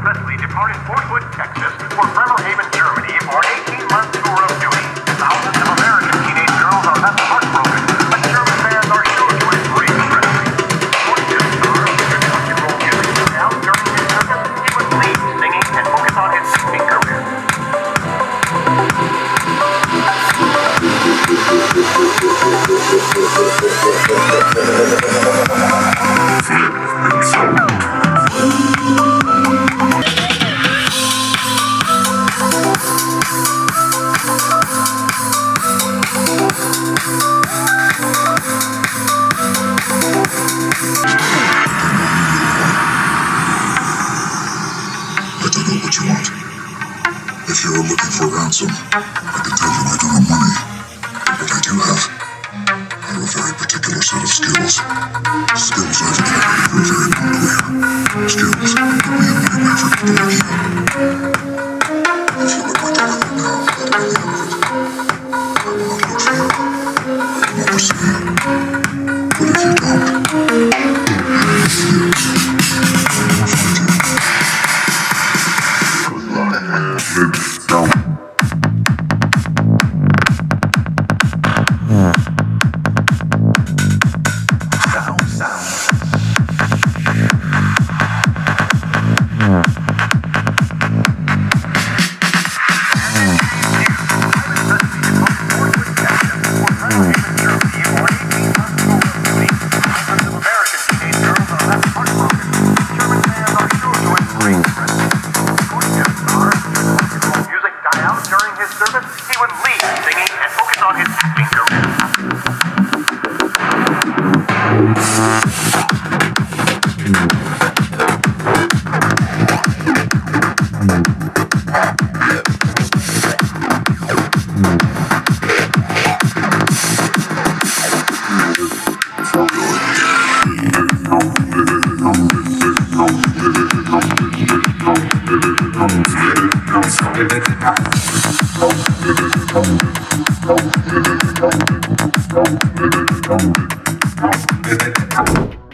Presley departed Fort Hood, Texas for Bremerhaven, Germany for an 18-month tour of duty. Thousands of American teenage girls are left heartbroken, but German fans are sure to embrace Presley. Fortune star of rock and roll music now during his service, he would leave singing and focus on his acting career. If you're looking for ransom, I can tell you I don't have money. What I do have are a very particular set of skills. Skills I've inherited for a very long career. Skills that put me in anywhere for people like you. If you look my dilemma now, that'll be the end of it. I will not look for you. I will not pursue you. But if you don't, I will see you. I will find you. During his service, he would leave singing and focus on his acting career. Thank you.